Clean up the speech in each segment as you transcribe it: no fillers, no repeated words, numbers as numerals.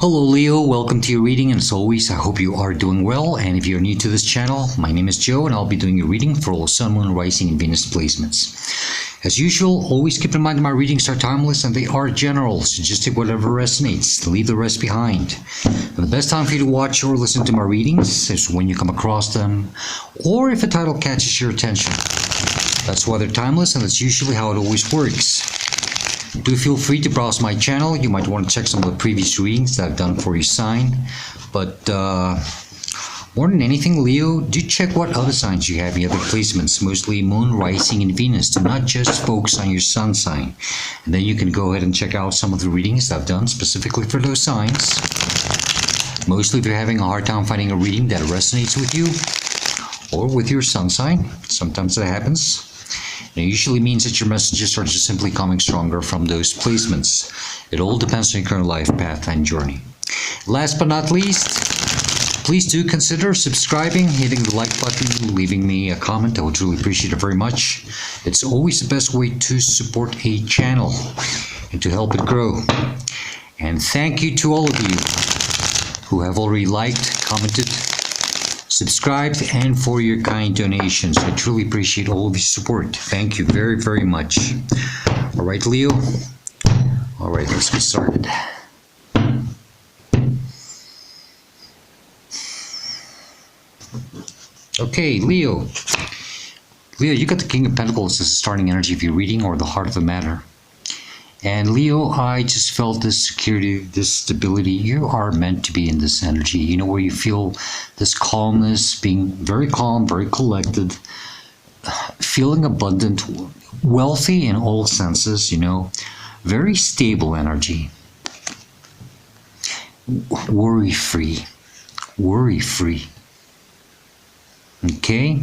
Hello Leo, welcome to your reading, and as always I hope you are doing well. And if you're new to this channel, my name is Joe and I'll be doing your reading for all Sun, Moon, Rising and Venus placements. As usual, always keep in mind that my readings are timeless and they are general, so just take whatever resonates, leave the rest behind. And the best time for you to watch or listen to my readings is when you come across them, or if a title catches your attention. That's why they're timeless, and that's usually how it always works. Do feel free to browse my channel. You might want to check some of the previous readings that I've done for your sign. But more than anything, Leo, do check what other signs you have in other placements, mostly Moon, Rising, and Venus. Do not just focus on your Sun sign. And then you can go ahead and check out some of the readings that I've done specifically for those signs. Mostly if you're having a hard time finding a reading that resonates with you or with your Sun sign. Sometimes that happens. It usually means that your messages are just simply coming stronger from those placements. It all depends on your current life path and journey. Last but not least, please do consider subscribing, hitting the like button, leaving me a comment. I would really appreciate it very much. It's always the best way to support a channel and to help it grow. And thank you to all of you who have already liked, commented, subscribed, and for your kind donations. I truly appreciate all of your support. Thank you very, very much. All right, Leo. All right, let's get started. Okay, Leo. Leo, you got the King of Pentacles as the starting energy of your reading, or the heart of the matter. And Leo, I just felt this security, this stability. You are meant to be in this energy, you know, where you feel this calmness, being very calm, very collected, feeling abundant, wealthy in all senses, you know, very stable energy. Worry-free. Worry-free. Okay?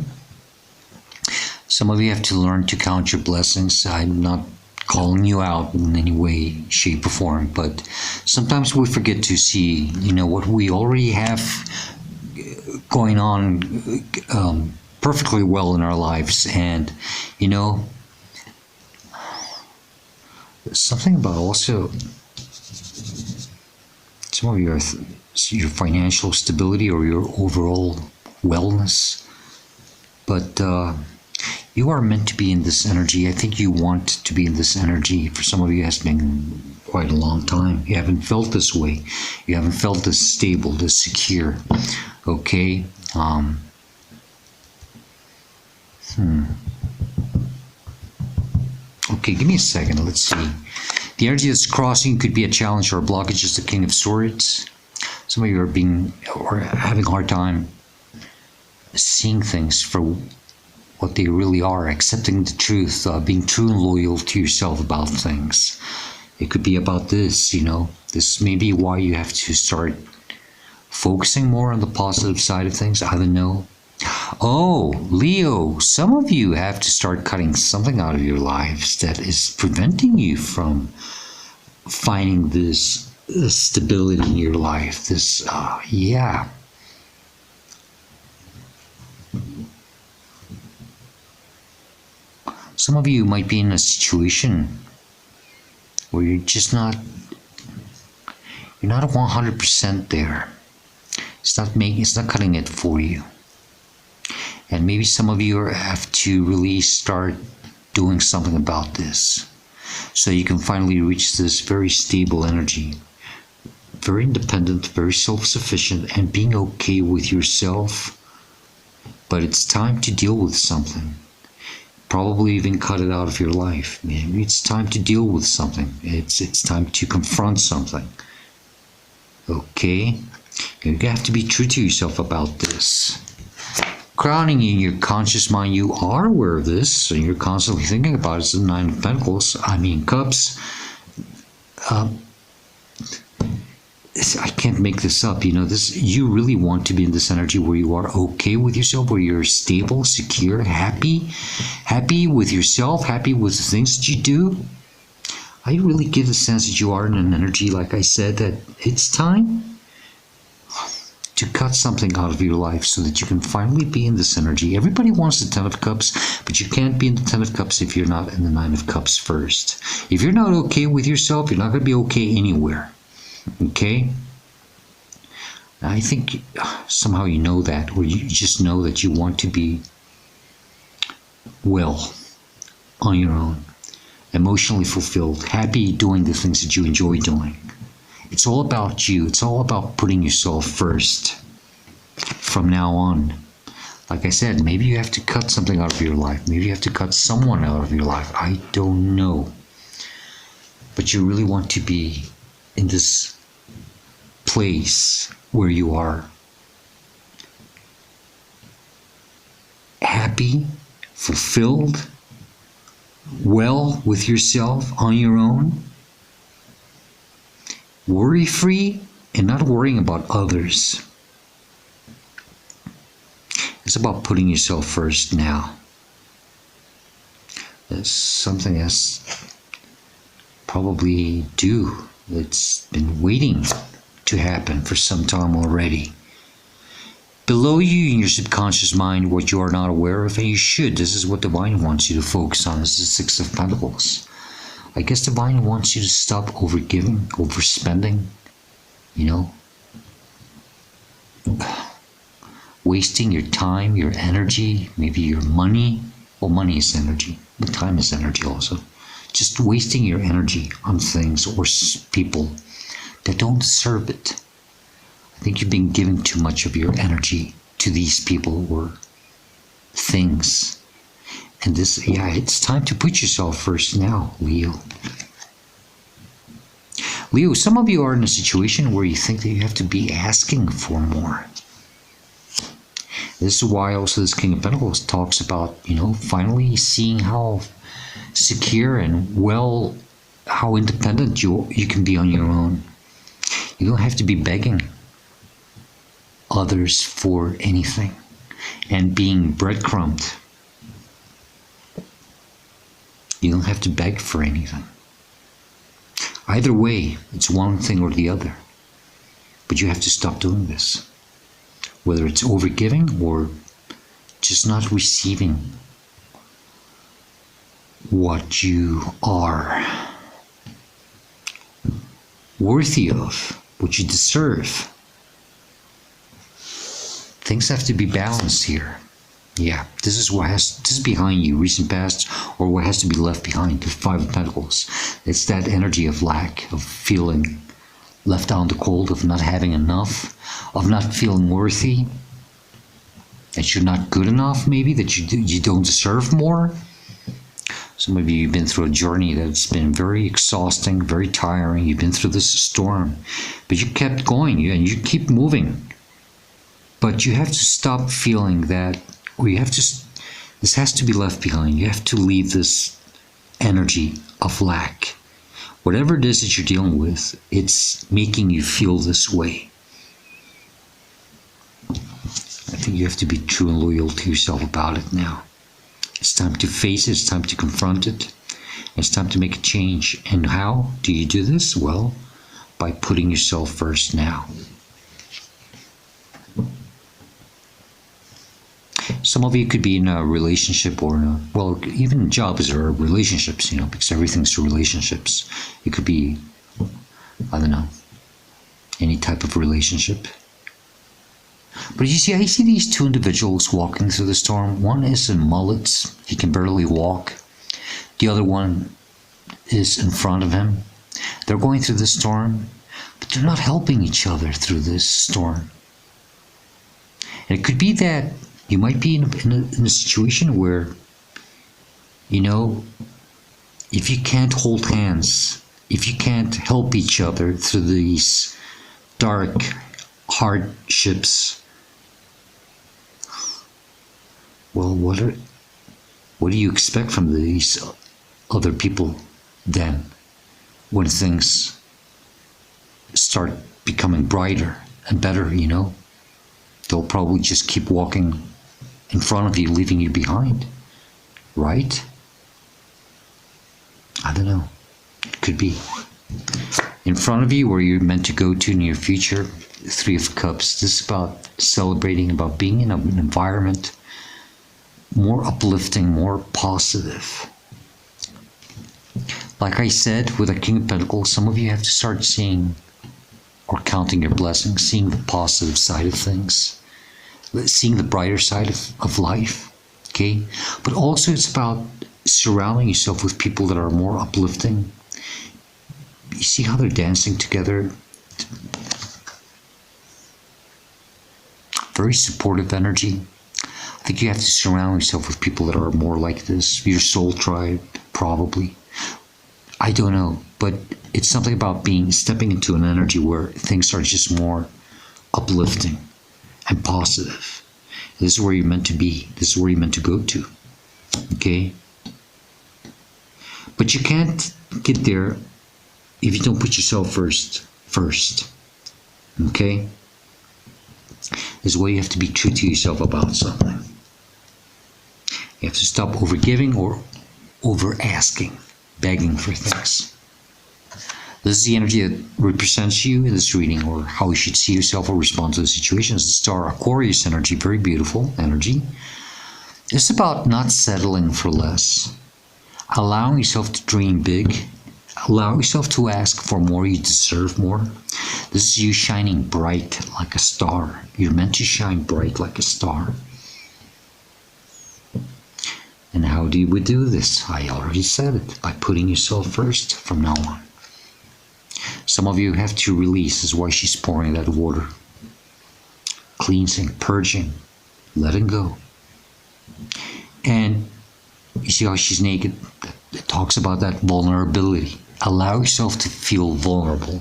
Some of you have to learn to count your blessings. I'm not calling you out in any way, shape, or form, but sometimes we forget to see, you know, what we already have going on perfectly well in our lives. And you know, something about also some of your financial stability or your overall wellness, but you are meant to be in this energy. I think you want to be in this energy. For some of you, it has been quite a long time. You haven't felt this way. You haven't felt this stable, this secure. Okay? Okay, give me a second. Let's see. The energy that's crossing could be a challenge or a blockage. Is the King of Swords. Some of you are having a hard time seeing things for what they really are, accepting the truth, being true and loyal to yourself about things. It could be about this, you know. This may be why you have to start focusing more on the positive side of things. I don't know. Oh, Leo, some of you have to start cutting something out of your lives that is preventing you from finding this stability in your life. This, yeah. Some of you might be in a situation where you're just not 100% there. It's not cutting it for you. And maybe some of you have to really start doing something about this, so you can finally reach this very stable energy, very independent, very self-sufficient, and being okay with yourself. But it's time to deal with something. Probably even cut it out of your life. Maybe it's time to deal with something. It's time to confront something. Okay? You have to be true to yourself about this. Crowning in your conscious mind, you are aware of this, and you're constantly thinking about it. It's the Nine of Pentacles. I mean, Cups. I can't make this up, you know. This, you really want to be in this energy where you are okay with yourself, where you're stable, secure, happy with yourself, happy with the things that you do. I really get the sense that you are in an energy, like I said, that it's time to cut something out of your life so that you can finally be in this energy. Everybody wants the Ten of Cups, but you can't be in the Ten of Cups if you're not in the Nine of Cups first. If you're not okay with yourself, you're not going to be okay anywhere. Okay? I think somehow you know that, or you just know that you want to be well on your own, emotionally fulfilled, happy doing the things that you enjoy doing. It's all about you. It's all about putting yourself first from now on. Like I said, maybe you have to cut something out of your life. Maybe you have to cut someone out of your life. I don't know. But you really want to be in this place where you are happy, fulfilled, well with yourself on your own, worry-free, and not worrying about others. It's about putting yourself first now. That's something that's probably due. It's been waiting to happen for some time already. Below you in your subconscious mind, what you are not aware of, and you should. This is what Divine wants you to focus on. This is the Six of Pentacles. I guess Divine wants you to stop overgiving, overspending, wasting your time, your energy, maybe your money. Well, money is energy, but time is energy also. Just wasting your energy on things or people that don't deserve it. I think you've been giving too much of your energy to these people or things. And it's time to put yourself first now, Leo. Leo, some of you are in a situation where you think that you have to be asking for more. This is why also this King of Pentacles talks about, finally seeing how secure and how independent you can be on your own. You don't have to be begging others for anything and being breadcrumbed. You don't have to beg for anything. Either way, it's one thing or the other. But you have to stop doing this. Whether it's overgiving or just not receiving what you are worthy of, what you deserve. Things have to be balanced here. Yeah, this is behind you, recent past, or what has to be left behind, the Five of Pentacles. It's that energy of lack, of feeling left out in the cold, of not having enough, of not feeling worthy, that you're not good enough, maybe, that you don't deserve more. Some of you have been through a journey that's been very exhausting, very tiring. You've been through this storm, but you kept going, and you keep moving. But you have to stop feeling that, or this has to be left behind. You have to leave this energy of lack. Whatever it is that you're dealing with, it's making you feel this way. I think you have to be true and loyal to yourself about it now. It's time to face it. It's time to confront it. It's time to make a change. And how do you do this? Well, by putting yourself first now. Some of you could be in a relationship or even jobs or relationships, because everything's relationships. It could be, I don't know, any type of relationship. But you see, I see these two individuals walking through the storm. One is in mullets. He can barely walk. The other one is in front of him. They're going through the storm, but they're not helping each other through this storm. And it could be that you might be in a situation where, if you can't hold hands, if you can't help each other through these dark hardships, well, what do you expect from these other people then, when things start becoming brighter and better, They'll probably just keep walking in front of you, leaving you behind, right? I don't know. It could be. In front of you, where you're meant to go to in your future, Three of Cups. This is about celebrating, about being in an environment more uplifting, more positive. Like I said, with a King of Pentacles, some of you have to start seeing or counting your blessings, seeing the positive side of things, seeing the brighter side of life, okay? But also it's about surrounding yourself with people that are more uplifting. You see how they're dancing together? Very supportive energy. I think you have to surround yourself with people that are more like this. Your soul tribe, probably. I don't know, but it's something about stepping into an energy where things are just more uplifting and positive. This is where you're meant to be. This is where you're meant to go to. Okay? But you can't get there if you don't put yourself first. Okay? This is why you have to be true to yourself about something. You have to stop overgiving or over asking, begging for things. This is the energy that represents you in this reading, or how you should see yourself or respond to the situations. The star Aquarius energy, very beautiful energy. It's about not settling for less, allowing yourself to dream big, allow yourself to ask for more. You deserve more. This is you shining bright like a star. You're meant to shine bright like a star. And how do we do this? I already said it, by putting yourself first from now on. Some of you have to release. This is why she's pouring that water. Cleansing, purging, letting go. And you see how she's naked? It talks about that vulnerability. Allow yourself to feel vulnerable.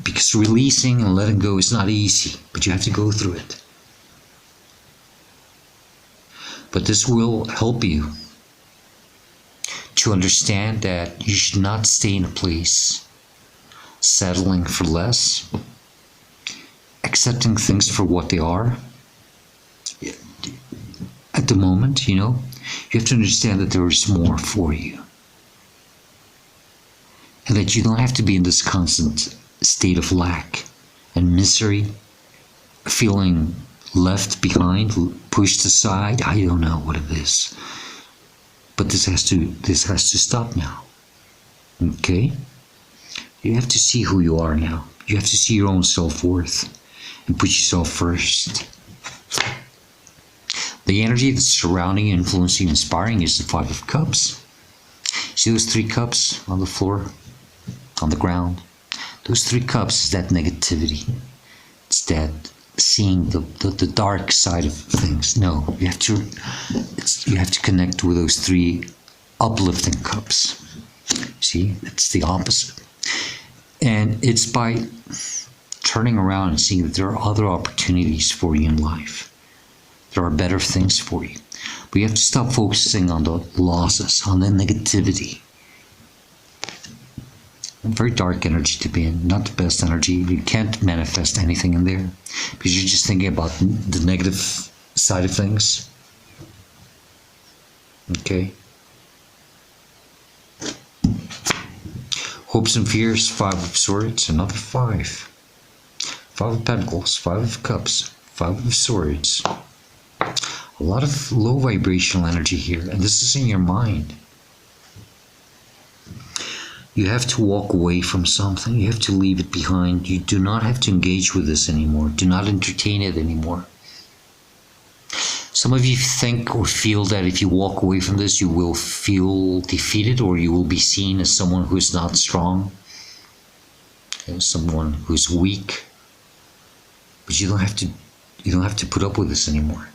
Because releasing and letting go is not easy, but you have to go through it. But this will help you to understand that you should not stay in a place settling for less, accepting things for what they are. At the moment, you have to understand that there is more for you. And that you don't have to be in this constant state of lack and misery, feeling left behind, pushed aside. I don't know what it is. But this has to stop now. Okay? You have to see who you are now. You have to see your own self-worth and put yourself first. The energy that's surrounding, influencing, inspiring is the Five of Cups. See those 3 cups on the floor, on the ground? Those 3 cups is that negativity. It's that seeing the dark side of things. No, you have to connect with those 3 uplifting cups. See, it's the opposite. And it's by turning around and seeing that there are other opportunities for you in life. There are better things for you. But you have to stop focusing on the losses, on the negativity. A very dark energy to be in, not the best energy. You can't manifest anything in there because you're just thinking about the negative side of things. Okay. Hopes and fears, 5 of Swords, another 5. 5 of Pentacles, 5 of Cups, 5 of Swords. A lot of low vibrational energy here, and this is in your mind. You have to walk away from something. You have to leave it behind. You do not have to engage with this anymore. Do not entertain it anymore. Some of you think or feel that if you walk away from this, you will feel defeated, or you will be seen as someone who is not strong, as someone who is weak. But you don't have to put up with this anymore.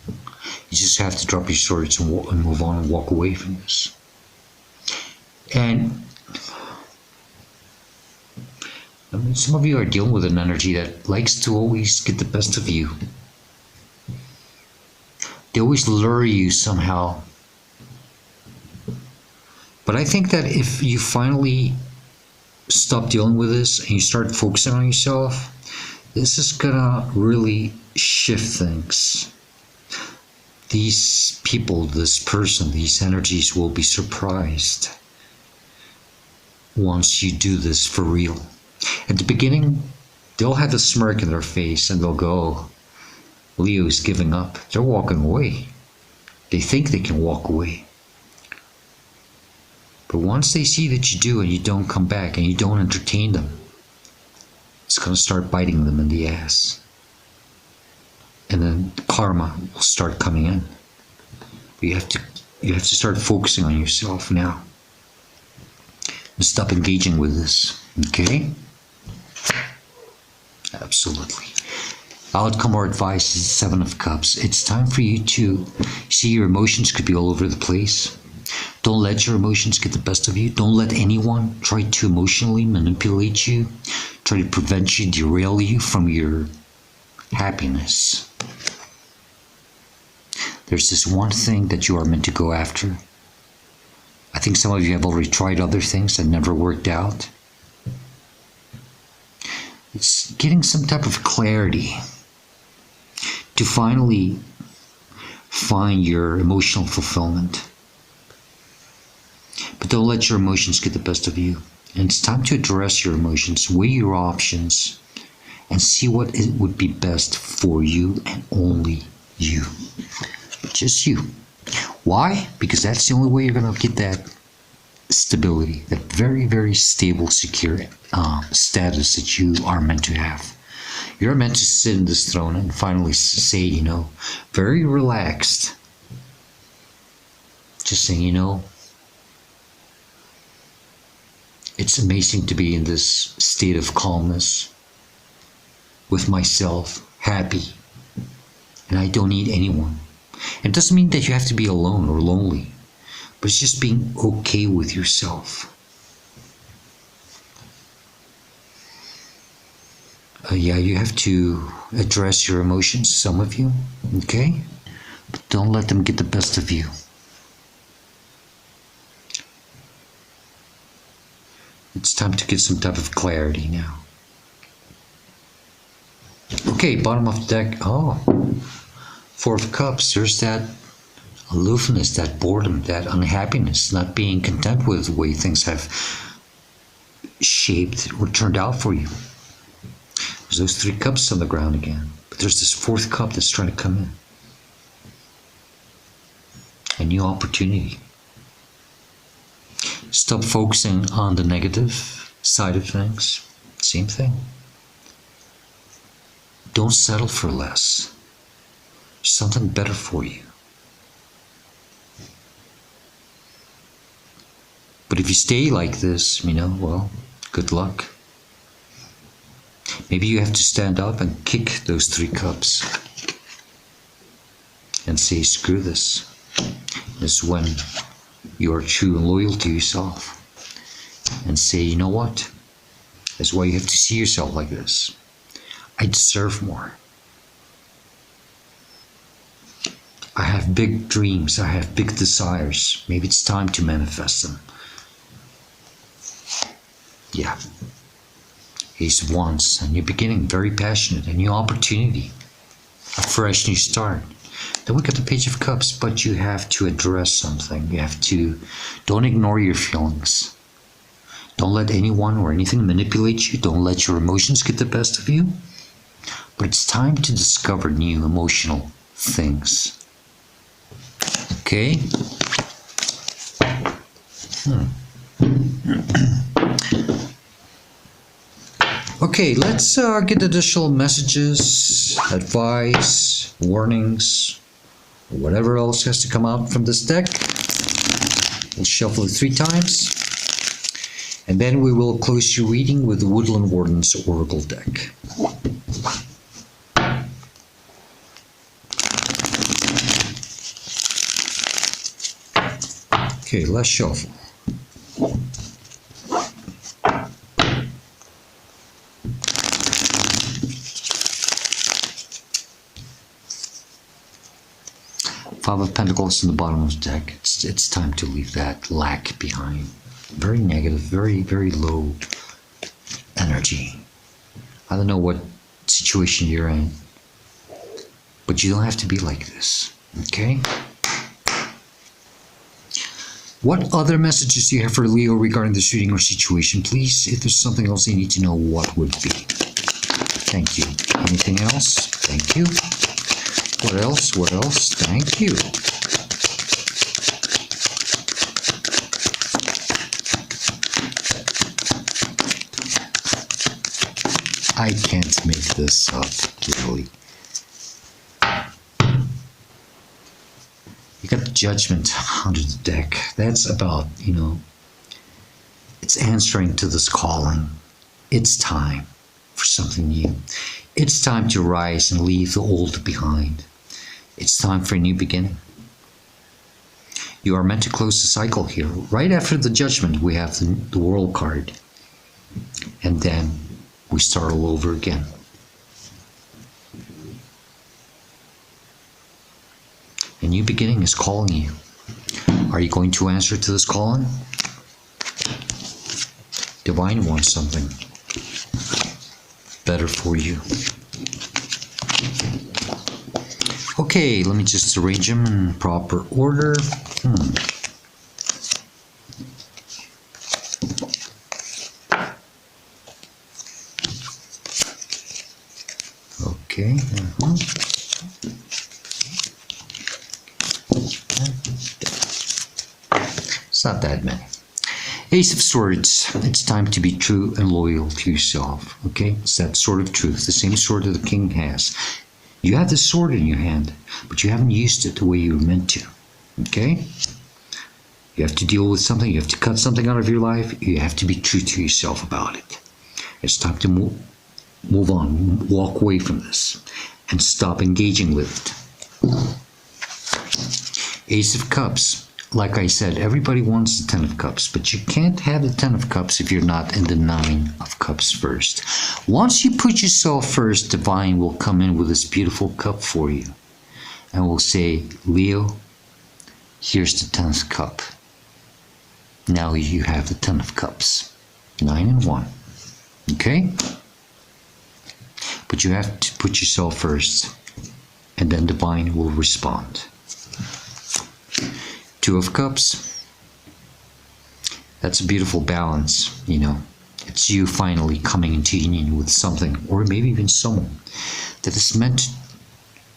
You just have to drop your swords and move on and walk away from this. And I mean, some of you are dealing with an energy that likes to always get the best of you. They always lure you somehow. But I think that if you finally stop dealing with this and you start focusing on yourself, this is gonna really shift things. These people, this person, these energies will be surprised once you do this for real. At the beginning, they'll have a smirk in their face and they'll go, Leo's giving up. They're walking away. They think they can walk away. But once they see that you do and you don't come back and you don't entertain them, it's going to start biting them in the ass. And then karma will start coming in. You have to start focusing on yourself now. And stop engaging with this. Okay? Absolutely. Outcome or advice is 7 of Cups. It's time for you to see your emotions could be all over the place. Don't let your emotions get the best of you. Don't let anyone try to emotionally manipulate you, try to prevent you, derail you from your happiness. There's this one thing that you are meant to go after. I think some of you have already tried other things that never worked out. It's getting some type of clarity to finally find your emotional fulfillment. But don't let your emotions get the best of you. And it's time to address your emotions, weigh your options, and see what it would be best for you and only you. Just you. Why? Because that's the only way you're going to get that stability, that very, very stable, secure status that you are meant to have. You're meant to sit in this throne and finally say, you know, very relaxed, just saying, you know, it's amazing to be in this state of calmness with myself, happy, and I don't need anyone. It doesn't mean that you have to be alone or lonely, but it's just being okay with yourself. Yeah, you have to address your emotions, some of you, okay? But don't let them get the best of you. It's time to get some type of clarity now. Okay, bottom of the deck. Oh, 4 of Cups. There's that aloofness, that boredom, that unhappiness, not being content with the way things have shaped or turned out for you. There's those 3 cups on the ground again. But there's this 4th cup that's trying to come in. A new opportunity. Stop focusing on the negative side of things. Same thing. Don't settle for less. There's something better for you. But if you stay like this, you know, well, good luck. Maybe you have to stand up and kick those 3 cups and say, screw this. This is when you are true and loyal to yourself. And say, you know what? That's why you have to see yourself like this. I deserve more. I have big dreams. I have big desires. Maybe it's time to manifest them. Yeah. Ace of Wands, a new beginning, very passionate, a new opportunity, a fresh new start. Then we got the Page of Cups, but you have to address something. You have to, don't ignore your feelings. Don't let anyone or anything manipulate you. Don't let your emotions get the best of you. But it's time to discover new emotional things. Okay? Okay, let's get additional messages, advice, warnings, whatever else has to come out from this deck. We'll shuffle it 3 times. And then we will close your reading with the Woodland Warden's Oracle deck. Okay, let's shuffle. Five of Pentacles in the bottom of the deck. It's time to leave that lack behind. Very negative, very, very low energy. I don't know what situation you're in, but you don't have to be like this, okay? What other messages do you have for Leo regarding this reading or situation? Please, if there's something else you need to know, what would be? Thank you. Anything else? Thank you. What else? What else? Thank you. I can't make this up, really. You got the Judgment under the deck. That's about, it's answering to this calling. It's time for something new. It's time to rise and leave the old behind. It's time for a new beginning. You are meant to close the cycle here. Right after the Judgment, we have the World card. And then we start all over again. A new beginning is calling you. Are you going to answer to this calling? Divine wants something better for you. Okay, let me just arrange them in proper order. Okay. It's not that many. Ace of Swords. It's time to be true and loyal to yourself. Okay? It's that sword of truth, the same sword that the king has. You have this sword in your hand, but you haven't used it the way you were meant to. Okay? You have to deal with something. You have to cut something out of your life. You have to be true to yourself about it. It's time to move on, walk away from this, and stop engaging with it. Ace of Cups. Like I said, everybody wants the Ten of Cups, but you can't have the Ten of Cups if you're not in the Nine of Cups first. Once you put yourself first, Divine will come in with this beautiful cup for you and will say, Leo, here's the 10th cup. Now you have the 10 of Cups. 9 and 1. Okay? But you have to put yourself first, and then Divine will respond. 2 of Cups. That's a beautiful balance, It's you finally coming into union with something, or maybe even someone, that is meant to...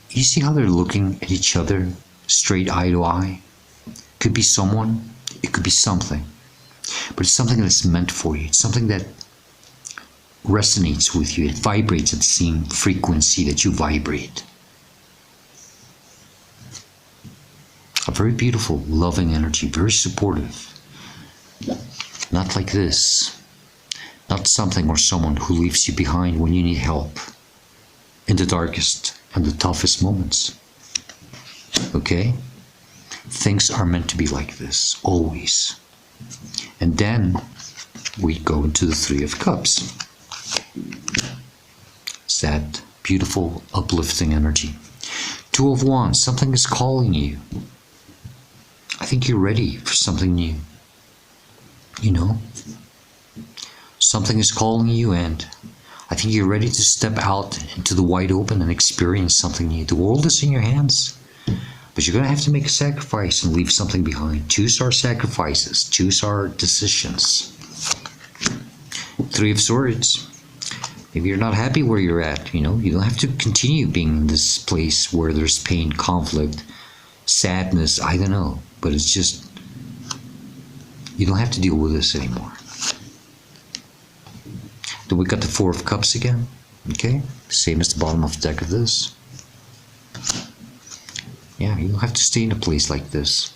You see how they're looking at each other straight eye to eye? Could be someone, it could be something. But it's something that's meant for you. It's something that resonates with you. It vibrates at the same frequency that you vibrate. A very beautiful, loving energy, very supportive. Not like this. Not something or someone who leaves you behind when you need help in the darkest and the toughest moments. Okay? Things are meant to be like this, always. And then we go into the 3 of Cups. It's that beautiful, uplifting energy. 2 of Wands, something is calling you. I think you're ready for something new. Something is calling you, and I think you're ready to step out into the wide open and experience something new. The world is in your hands, but you're going to have to make a sacrifice and leave something behind. Choose our sacrifices. Choose our decisions. 3 of Swords. Maybe you're not happy where you're at. You don't have to continue being in this place where there's pain, conflict, sadness, I don't know. But it's just, you don't have to deal with this anymore. Then we got the 4 of Cups again. Okay? Same as the bottom of the deck of this. Yeah, you don't have to stay in a place like this.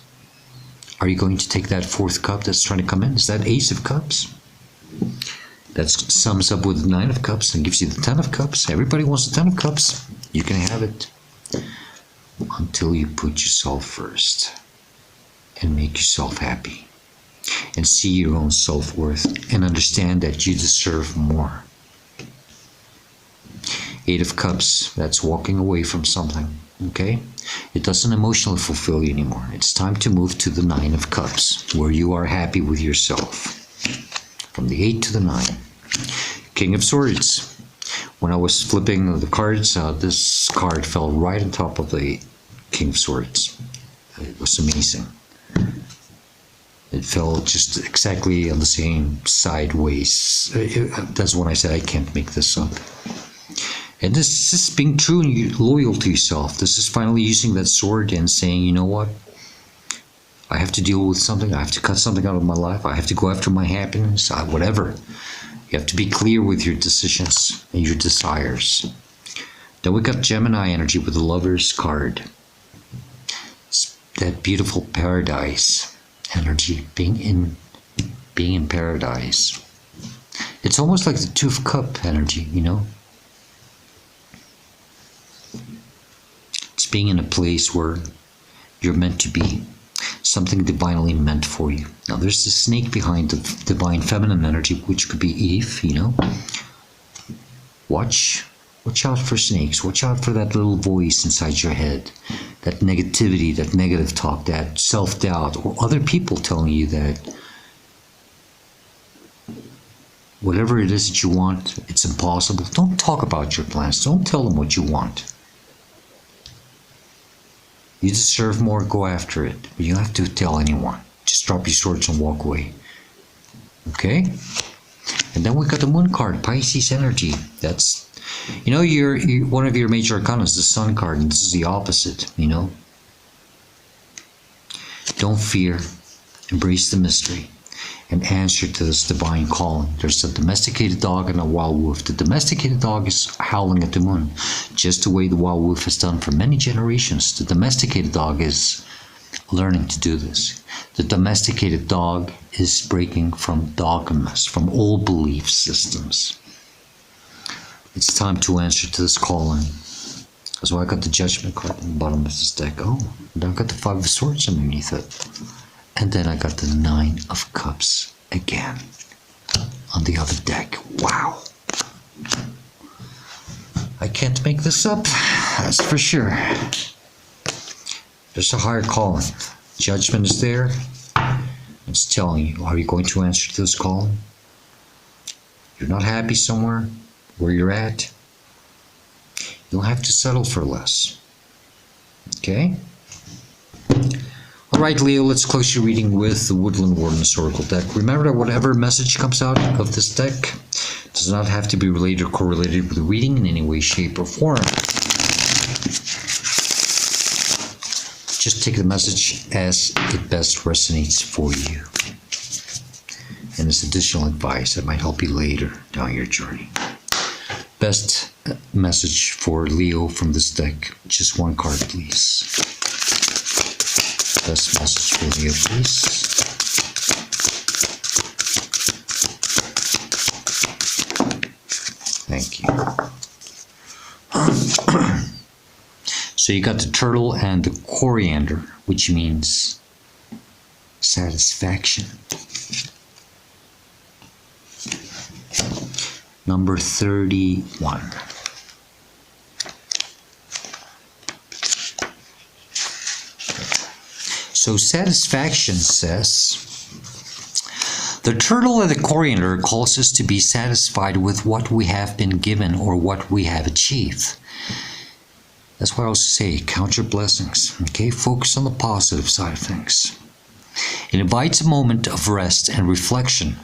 Are you going to take that 4th cup that's trying to come in? Is that Ace of Cups? That sums up with the 9 of Cups and gives you the 10 of Cups. Everybody wants the 10 of Cups. You can have it. Until you put yourself first and make yourself happy and see your own self-worth and understand that you deserve more. 8 of Cups, that's walking away from something, okay? It doesn't emotionally fulfill you anymore. It's time to move to the 9 of Cups, where you are happy with yourself. From the 8 to the 9. King of Swords. When I was flipping the cards, this card fell right on top of the King of Swords. It was amazing. It fell just exactly on the same sideways. That's when I said I can't make this up. And this is being true and loyal to yourself. This is finally using that sword and saying, you know what? I have to deal with something. I have to cut something out of my life. I have to go after my happiness, whatever. You have to be clear with your decisions and your desires. Then we got Gemini energy with the Lover's card. It's that beautiful paradise energy, being in paradise. It's almost like the Two of Cups energy, you know? It's being in a place where you're meant to be. Something divinely meant for you. Now there's the snake behind the divine feminine energy, which could be Eve, you know? Watch out for snakes. Watch out for that little voice inside your head. That negativity, that negative talk, that self-doubt, or other people telling you that whatever it is that you want, it's impossible. Don't talk about your plans. Don't tell them what you want. You deserve more, go after it. But you don't have to tell anyone. Just drop your swords and walk away. Okay? And then we got the Moon card, Pisces energy. That's, you know, you're one of your major arcana is the Sun card, and this is the opposite, you know? Don't fear. Embrace the mystery. And answer to this divine calling. There's a domesticated dog and a wild wolf. The domesticated dog is howling at the moon, just the way the wild wolf has done for many generations. The domesticated dog is learning to do this. The domesticated dog is breaking from dogmas, from old belief systems. It's time to answer to this calling. So I got the Judgment card in the bottom of this deck. Oh, and I got the Five of Swords underneath it. And then I got the Nine of Cups again on the other deck. Wow. I can't make this up, that's for sure. There's a higher calling. Judgment is there. It's telling you, are you going to answer to this calling? You're not happy somewhere where you're at? You'll have to settle for less. Okay? Alright, Leo, let's close your reading with the Woodland Warden's Oracle deck. Remember that whatever message comes out of this deck does not have to be related or correlated with the reading in any way, shape, or form. Just take the message as it best resonates for you. And it's additional advice that might help you later down your journey. Best message for Leo from this deck. Just one card, please. Best message for Leo, please. Thank you. So you got the turtle and the coriander, which means satisfaction. Number 31. So satisfaction says, the turtle and the coriander calls us to be satisfied with what we have been given or what we have achieved. That's why I also say, count your blessings. Okay, focus on the positive side of things. It invites a moment of rest and reflection.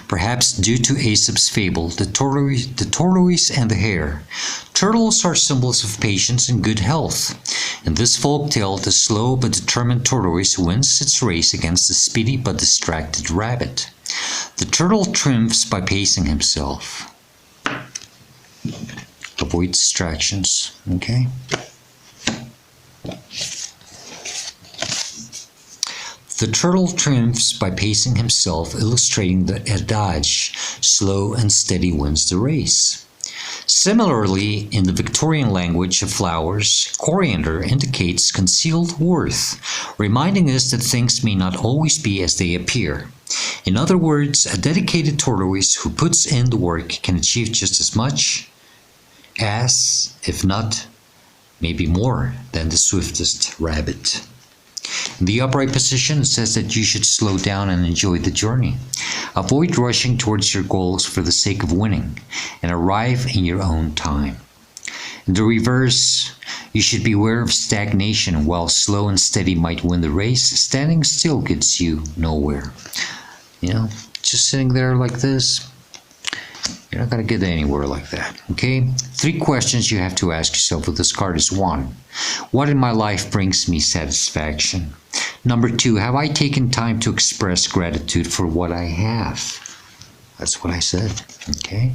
Perhaps due to Aesop's fable, the tortoise and the hare. Turtles are symbols of patience and good health. In this folk tale, the slow but determined tortoise wins its race against the speedy but distracted rabbit. The turtle triumphs by pacing himself. Avoid distractions, okay? The turtle triumphs by pacing himself, illustrating the adage, slow and steady wins the race. Similarly, in the Victorian language of flowers, coriander indicates concealed worth, reminding us that things may not always be as they appear. In other words, a dedicated tortoise who puts in the work can achieve just as much as, if not, maybe more than the swiftest rabbit. In the upright position, it says that you should slow down and enjoy the journey. Avoid rushing towards your goals for the sake of winning, and arrive in your own time. In the reverse, you should beware of stagnation. While slow and steady might win the race, standing still gets you nowhere. You know, just sitting there like this, you're not going to get anywhere like that, okay? 3 questions you have to ask yourself with this card is 1. What in my life brings me satisfaction? Number 2, have I taken time to express gratitude for what I have? That's what I said. Okay?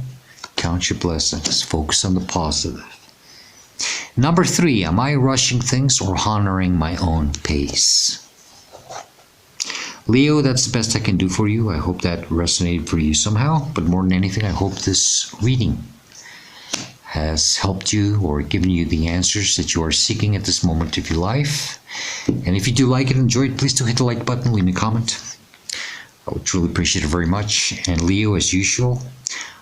Count your blessings. Focus on the positive. Number 3, am I rushing things or honoring my own pace? Leo, that's the best I can do for you. I hope that resonated for you somehow. But more than anything, I hope this reading has helped you or given you the answers that you are seeking at this moment of your life. And if you do like it and enjoy it, please do hit the like button, leave me a comment. I would truly appreciate it very much. And Leo, as usual,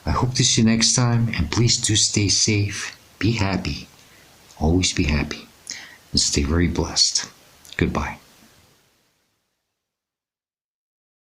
I hope to see you next time. And please do stay safe, be happy, always be happy, and stay very blessed. Goodbye.